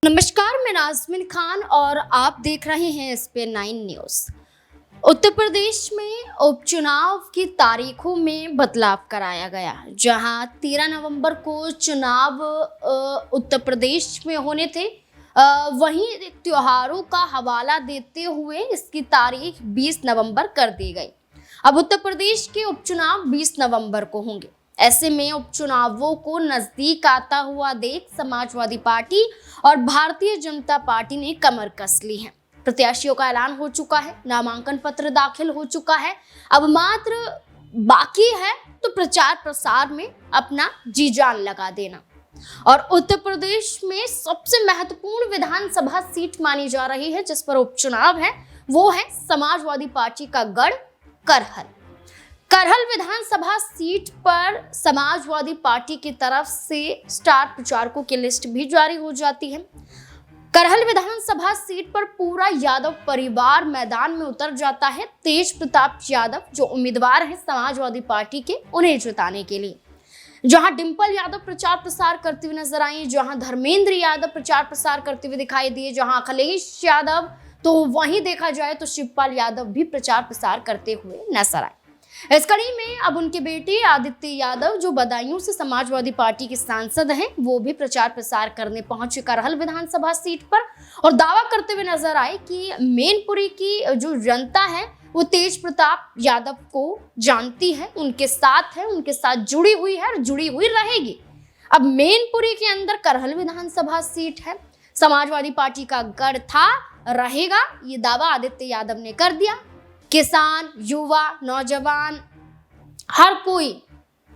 नमस्कार, मैं नाज़मीन खान और आप देख रहे हैं SP9 न्यूज़। उत्तर प्रदेश में उपचुनाव की तारीखों में बदलाव कराया गया, जहां 13 नवंबर को चुनाव उत्तर प्रदेश में होने थे। वहीं त्योहारों का हवाला देते हुए इसकी तारीख 20 नवंबर कर दी गई। अब उत्तर प्रदेश के उपचुनाव 20 नवंबर को होंगे। ऐसे में उपचुनावों को नजदीक आता हुआ देख समाजवादी पार्टी और भारतीय जनता पार्टी ने कमर कस ली है। प्रत्याशियों का ऐलान हो चुका है, नामांकन पत्र दाखिल हो चुका है। अब मात्र बाकी है तो प्रचार प्रसार में अपना जी जान लगा देना। और उत्तर प्रदेश में सबसे महत्वपूर्ण विधानसभा सीट मानी जा रही है जिस पर उपचुनाव है, वो है समाजवादी पार्टी का गढ़ करहल विधानसभा सीट पर समाजवादी पार्टी की तरफ से स्टार प्रचारकों की लिस्ट भी जारी हो जाती है। करहल विधानसभा सीट पर पूरा यादव परिवार मैदान में उतर जाता है। तेज प्रताप यादव जो उम्मीदवार हैं समाजवादी पार्टी के, उन्हें जिताने के लिए जहां डिंपल यादव प्रचार प्रसार करते हुए नजर आई, जहां धर्मेंद्र यादव प्रचार प्रसार करते हुए दिखाई दिए, जहां अखिलेश यादव, तो वहीं देखा जाए तो शिवपाल यादव भी प्रचार प्रसार करते हुए नजर आए। इस कड़ी में अब उनके बेटे आदित्य यादव जो बदायूं से समाजवादी पार्टी के सांसद हैं, वो भी प्रचार प्रसार करने पहुंचे करहल विधानसभा सीट पर और दावा करते हुए नजर आए कि मैनपुरी की जो जनता है वो तेज प्रताप यादव को जानती है, उनके साथ है, उनके साथ जुड़ी हुई है और जुड़ी हुई रहेगी। अब मैनपुरी के अंदर करहल विधानसभा सीट है, समाजवादी पार्टी का गढ़ था, रहेगा, ये दावा आदित्य यादव ने कर दिया। किसान, युवा, नौजवान, हर कोई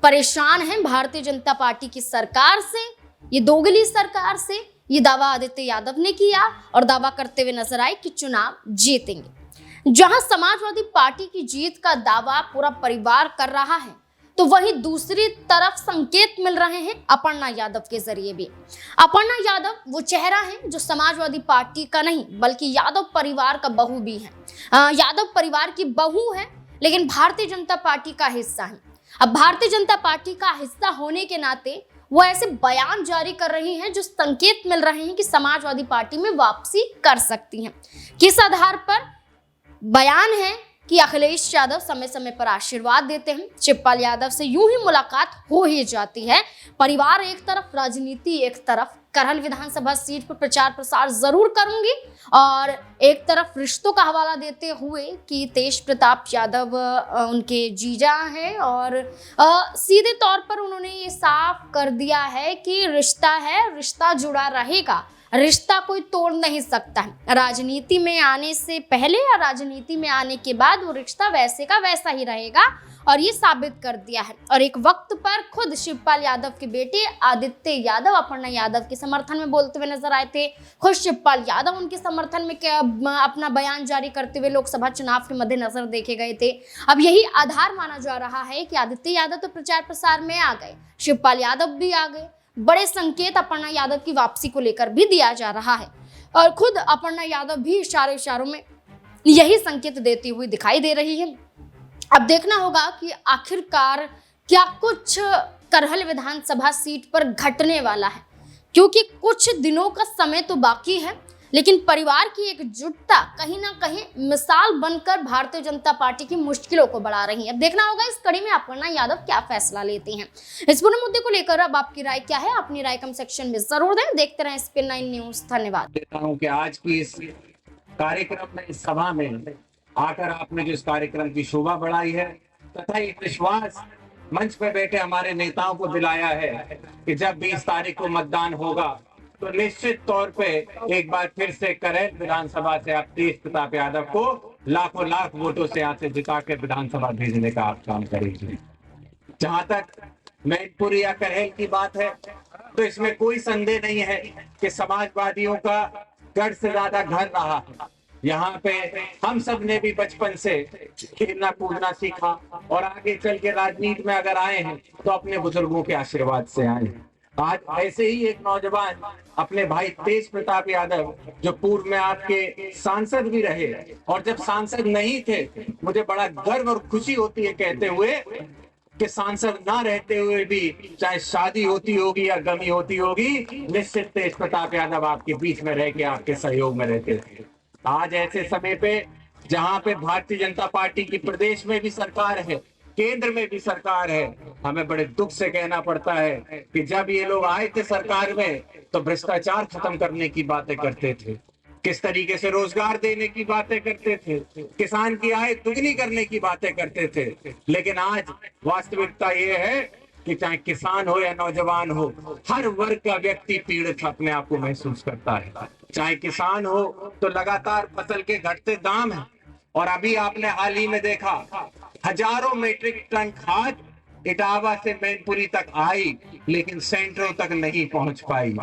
परेशान है भारतीय जनता पार्टी की सरकार से, ये दोगली सरकार से। ये दावा आदित्य यादव ने किया और दावा करते हुए नजर आए कि चुनाव जीतेंगे। जहां समाजवादी पार्टी की जीत का दावा पूरा परिवार कर रहा है, तो वहीं दूसरी तरफ संकेत मिल रहे हैं अपर्णा यादव के जरिए भी। अपर्णा यादव वो चेहरा है जो समाजवादी पार्टी का नहीं बल्कि यादव परिवार का बहू भी है। यादव परिवार की बहू है लेकिन भारतीय जनता पार्टी का हिस्सा है। अब भारतीय जनता पार्टी का हिस्सा होने के नाते वो ऐसे बयान जारी कर रही हैं जो संकेत मिल रहे हैं कि समाजवादी पार्टी में वापसी कर सकती हैं। किस आधार पर बयान है कि अखिलेश यादव समय समय पर आशीर्वाद देते हैं, शिवपाल यादव से यूं ही मुलाकात हो ही जाती है। परिवार एक तरफ, राजनीति एक तरफ। करहल विधानसभा सीट पर प्रचार प्रसार जरूर करूंगी और एक तरफ रिश्तों का हवाला देते हुए कि तेज प्रताप यादव उनके जीजा हैं और सीधे तौर पर उन्होंने ये साफ कर दिया है कि रिश्ता है, रिश्ता जुड़ा रहेगा, रिश्ता कोई तोड़ नहीं सकता है। राजनीति में आने से पहले या राजनीति में आने के बाद वो रिश्ता वैसे का वैसा ही रहेगा और ये साबित कर दिया है। और एक वक्त पर खुद शिवपाल यादव के बेटे आदित्य यादव अपर्णा यादव के समर्थन में बोलते हुए नजर आए थे। खुद शिवपाल यादव उनके समर्थन में अपना बयान जारी करते हुए लोकसभा चुनाव के मद्देनजर देखे गए थे। अब यही आधार माना जा रहा है कि आदित्य यादव तो प्रचार प्रसार में आ गए, शिवपाल यादव भी आ गए। बड़े संकेत अपर्णा यादव की वापसी को लेकर भी दिया जा रहा है और खुद अपर्णा यादव भी इशारों में यही संकेत देती हुई दिखाई दे रही है। अब देखना होगा कि आखिरकार क्या कुछ करहल विधानसभा सीट पर घटने वाला है, क्योंकि कुछ दिनों का समय तो बाकी है, लेकिन परिवार की एकजुटता कहीं ना कहीं मिसाल बनकर भारतीय जनता पार्टी की मुश्किलों को बढ़ा रही है। अब देखना होगा इस कड़ी में अपर्णा यादव क्या फैसला लेती हैं। इस पूरे मुद्दे को लेकर अब आपकी राय क्या है? अपनी राय कमेंट सेक्शन में जरूर दें। देखते रहें SP9 न्यूज़। धन्यवाद। देता हूं कि आज की इस कार्यक्रम में, इस सभा में आकर आपने जो इस कार्यक्रम की शोभा बढ़ाई है तथा एक विश्वास मंच पर बैठे हमारे नेताओं को दिलाया है कि जब 20 तारीख को मतदान होगा तो निश्चित तौर पे एक बार फिर से करहल विधानसभा से आप तेज प्रताप यादव को लाखों लाख वोटों से यहाँ से जिता कर विधानसभा भेजने का आप काम करेंगे। जहां तक मैनपुरी या करहल की बात है तो इसमें कोई संदेह नहीं है कि समाजवादियों का गढ़ से ज्यादा घर रहा है। यहाँ पे हम सब ने भी बचपन से खेलना कूदना सीखा और आगे चल के राजनीति में अगर आए हैं तो अपने बुजुर्गों के आशीर्वाद से आए हैं। आज ऐसे ही एक नौजवान अपने भाई तेज प्रताप यादव जो पूर्व में आपके सांसद भी रहे और जब सांसद नहीं थे मुझे बड़ा गर्व और खुशी होती है कहते हुए कि सांसद ना रहते हुए भी चाहे शादी होती होगी या गमी होती होगी, निश्चित तेज प्रताप यादव आपके बीच में रह के आपके सहयोग में रहते थे। आज ऐसे समय पे जहां पे भारतीय जनता पार्टी की प्रदेश में भी सरकार है, केंद्र में भी सरकार है, हमें बड़े दुख से कहना पड़ता है कि जब ये लोग आए थे सरकार में तो भ्रष्टाचार खत्म करने की बातें करते थे, किस तरीके से रोजगार देने की बातें करते थे, किसान की आय दुगनी करने की बातें करते थे। लेकिन आज वास्तविकता ये है कि चाहे किसान हो या नौजवान हो, हर वर्ग का व्यक्ति पीड़ित अपने आप को महसूस करता है। चाहे किसान हो तो लगातार फसल के घटते दाम है, और अभी आपने हाल ही में देखा हजारों मीट्रिक टन खाद इटावा से मैनपुरी तक आई, लेकिन सेंटरों तक नहीं पहुंच पाई।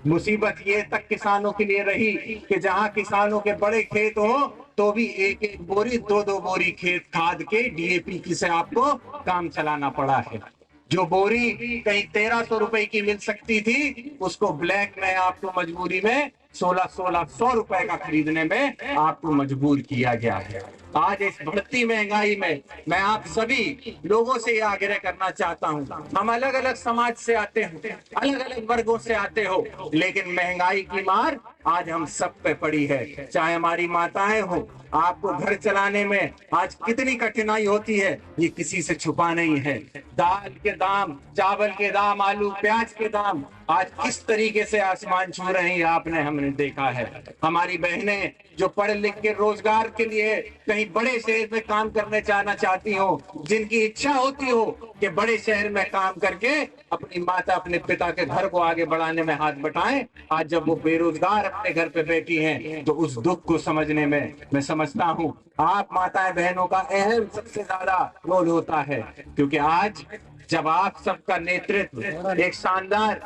मुसीबत ये तक किसानों के लिए रही कि जहां किसानों के बड़े खेत हो तो भी एक एक बोरी, दो दो बोरी खेत खाद के डीएपी की से आपको काम चलाना पड़ा है। जो बोरी कहीं 1300 रुपए की मिल सकती थी, उसको ब्लैक में आपको मजबूरी में 1600 रुपए का खरीदने में आपको मजबूर किया गया है। आज इस बढ़ती महंगाई में मैं आप सभी लोगों से यह आग्रह करना चाहता हूं, हम अलग अलग समाज से आते हो, अलग अलग वर्गों से आते हो, लेकिन महंगाई की मार आज हम सब पे पड़ी है। चाहे हमारी माताएं हो, आपको घर चलाने में आज कितनी कठिनाई होती है ये किसी से छुपा नहीं है। दाल के दाम, चावल के दाम, आलू प्याज के दाम आज किस तरीके से आसमान छू रहे हैं आपने हमने देखा है। हमारी बहनें जो पढ़ लिख के रोजगार के लिए कहीं बड़े शहर में काम करने जाना चाहती हो, जिनकी इच्छा होती हो कि बड़े शहर में काम करके अपनी माता अपने पिता के घर को आगे बढ़ाने में हाथ बटाएं, आज जब वो बेरोजगार अपने घर पे बैठी हैं तो उस दुख को समझने में मैं समझता हूं आप माताएं बहनों का अहम सबसे ज्यादा रोल होता है। क्योंकि आज जब आप सबका नेतृत्व एक शानदार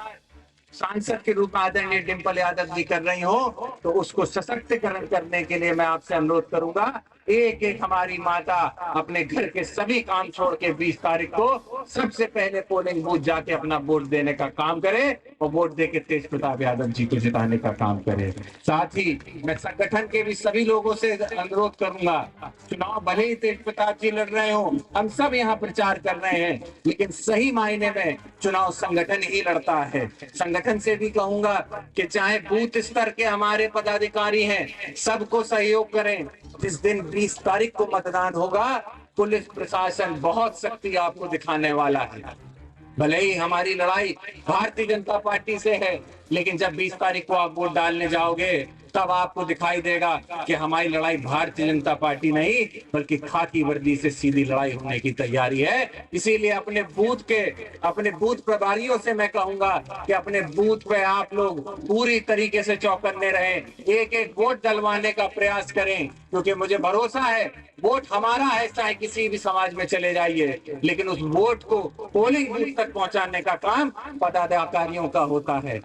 सांसद के रूप में आदरणीय डिंपल यादव जी कर रही हो, तो उसको सशक्तिकरण करने के लिए मैं आपसे अनुरोध करूंगा, एक एक हमारी माता अपने घर के सभी काम छोड़ के 20 तारीख को सबसे पहले पोलिंग बूथ जाके अपना वोट देने का काम करे और वोट दे के तेज प्रताप यादव जी को जिताने का काम करे। साथ ही मैं संगठन के भी सभी लोगों से अनुरोध करूंगा, चुनाव भले ही तेज प्रताप जी लड़ रहे हो, हम सब यहाँ प्रचार कर रहे हैं, लेकिन सही मायने में चुनाव संगठन ही लड़ता है। संगठन से भी कहूंगा कि चाहे बूथ स्तर के हमारे पदाधिकारी हैं, सबको सहयोग करें। जिस दिन 20 तारीख को मतदान होगा, पुलिस प्रशासन बहुत शक्ति आपको दिखाने वाला है। भले ही हमारी लड़ाई भारतीय जनता पार्टी से है, लेकिन जब 20 तारीख को आप वोट डालने जाओगे तब आपको दिखाई देगा कि हमारी लड़ाई भारतीय जनता पार्टी नहीं बल्कि खाकी वर्दी से सीधी लड़ाई होने की तैयारी है। इसीलिए अपने बूथ प्रभारियों से मैं कहूंगा कि अपने बूथ पे आप लोग पूरी तरीके से चौकन्ने रहें, एक एक वोट डलवाने का प्रयास करें, क्योंकि मुझे भरोसा है वोट हमारा है, चाहे किसी भी समाज में चले जाइए, लेकिन उस वोट को पोलिंग बूथ तक पहुंचाने का काम पदाधिकारियों का होता है।